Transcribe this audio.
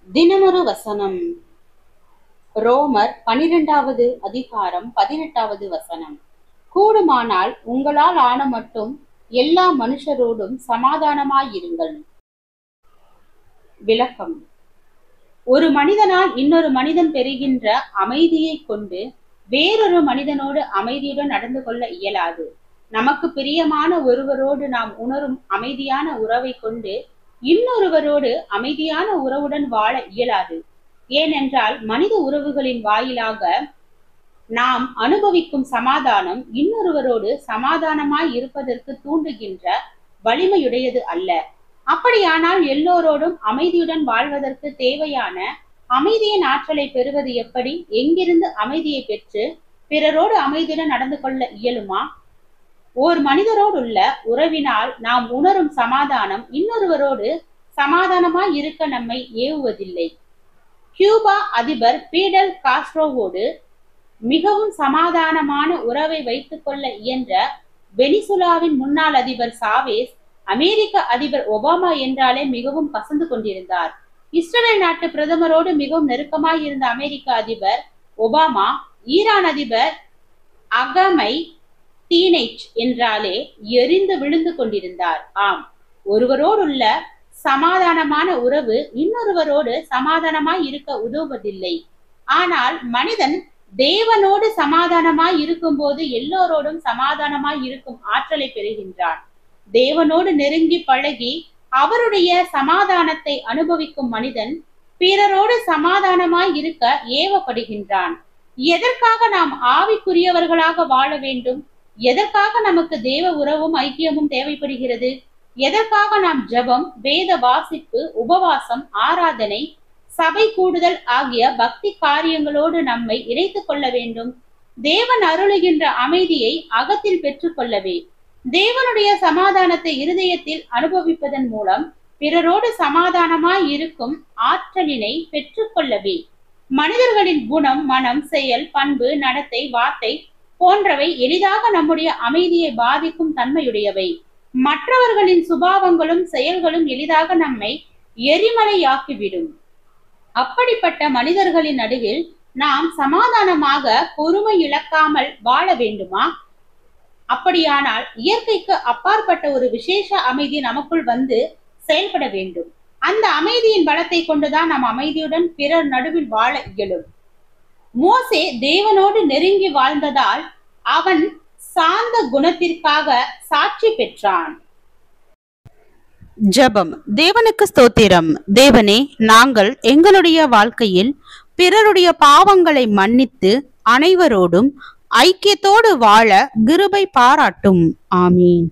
தினமொரு வசனம். ரோமர் 12வது அதிகாரம் 18வது வசனம். கூடுமானால் உங்களால் ஆன மட்டும் எல்லா மனுஷரோடும் சமாதானமாயிருங்கள். விளக்கம். ஒரு மனிதனால் இன்னொரு மனிதன் பெறுகின்ற அமைதியை கொண்டு வேறொரு மனிதனோடு அமைதியுடன் நடந்து கொள்ள இயலாது. நமக்கு பிரியமான ஒருவரோடு நாம் உணரும் அமைதியான உறவை கொண்டு இன்னொருவரோடு அமைதியான உறவுடன் வாழ இயலாது. ஏனென்றால் மனித உறவுகளின் வாயிலாக நாம் அனுபவிக்கும் சமாதானம் இன்னொருவரோடு சமாதானமாய் இருப்பதற்கு தூண்டுகின்ற வலிமையுடையது அல்ல. அப்படியானால் எல்லோரோடும் அமைதியுடன் வாழ்வதற்கு தேவையான அமைதியின் ஆற்றலை பெறுவது எப்படி? எங்கிருந்து அமைதியை பெற்று பிறரோடு அமைதியுடன் நடந்து கொள்ள இயலுமா? ஓர் மனிதரோடு உள்ள உறவினால் நாம் உணரும் சமாதானம் இன்னொருவரோடு சமாதானமாய் இருக்க நம்மை ஏவுவதில்லை. கியூபா அதிபர் பீடல் காஸ்ட்ரோவோடு மிகவும் சமாதானமான உறவை வைத்துக் கொள்ள இயன்ற வெனிசுலாவின் முன்னாள் அதிபர் சாவேஸ் அமெரிக்க அதிபர் ஒபாமா என்றாலே மிகவும் கசந்து கொண்டிருந்தார். இஸ்ரேல் நாட்டு பிரதமரோடு மிகவும் நெருக்கமாய் இருந்த அமெரிக்க அதிபர் ஒபாமா ஈரான் அதிபர் அகமை தீனைச் என்றாலே எரிந்து விழுந்து கொண்டிருந்தார். ஆம், ஒருவரோடுள்ள சமாதானமான உறவு இன்னொருவரோடு சமாதானமாய் இருக்க உதவுவதில்லை. ஆனால் மனிதன் தேவனோடு சமாதானமாய் இருக்கும் போது எல்லோரோடும் சமாதானமாய் இருக்கும் ஆற்றலை பெறுகின்றான். தேவனோடு நெருங்கி பழகி அவருடைய சமாதானத்தை அனுபவிக்கும் மனிதன் பிறரோடு சமாதானமாய் இருக்க ஏவப்படுகின்றான். எதற்காக நாம் ஆவிக்குரியவர்களாக வாழ வேண்டும்? எதற்காக நமக்கு தேவ உறவும் ஐக்கியமும் தேவைப்படுகிறது? எதற்காக நாம் ஜெபம், வேத வாசிப்பு, உபவாசம், ஆராதனை, சபை கூடுதல் ஆகிய பக்தி காரியங்களோடு நம்மை இணைத்துக் கொள்ள வேண்டும்? தேவன் அருளுகின்ற அமைதியை அகத்தில் பெற்றுக்கொள்ளவே, தேவனுடைய சமாதானத்தை இருதயத்தில் அனுபவிப்பதன் மூலம் பிறரோடு சமாதானமாய் இருக்கும் ஆற்றலினை பெற்றுக்கொள்ளவே. மனிதர்களின் குணம், மனம், செயல், பண்பு, நடத்தை, வார்த்தை போன்றவை எளிதாக நம்முடைய அமைதியை பாதிக்கும் தன்மையுடையவை. மற்றவர்களின் சுபாவங்களும் செயல்களும் எளிதாக நம்மை எரிமலையாக்கிவிடும். அப்படிப்பட்ட மனிதர்களின் நடுவில் நாம் சமாதானமாக பொறுமை இழக்காமல் வாழ வேண்டுமா? அப்படியானால் இயற்கைக்கு அப்பாற்பட்ட ஒரு விசேஷ அமைதி நமக்குள் வந்து செயல்பட வேண்டும். அந்த அமைதியின் பலத்தை கொண்டுதான் நாம் அமைதியுடன் பிறர் நடுவில் வாழ இயலும். மோசே தேவனோடு நெருங்கி வாழ்ந்ததால் அவன் சாந்த குணத்திற்காக சாட்சி பெற்றான். ஜெபம். தேவனுக்கு ஸ்தோத்திரம். தேவனே, நாங்கள் எங்களுடைய வாழ்க்கையில் பிறருடைய பாவங்களை மன்னித்து அனைவரோடும் ஐக்கியத்தோடு வாழ கிருபை பாராட்டும். ஆமீன்.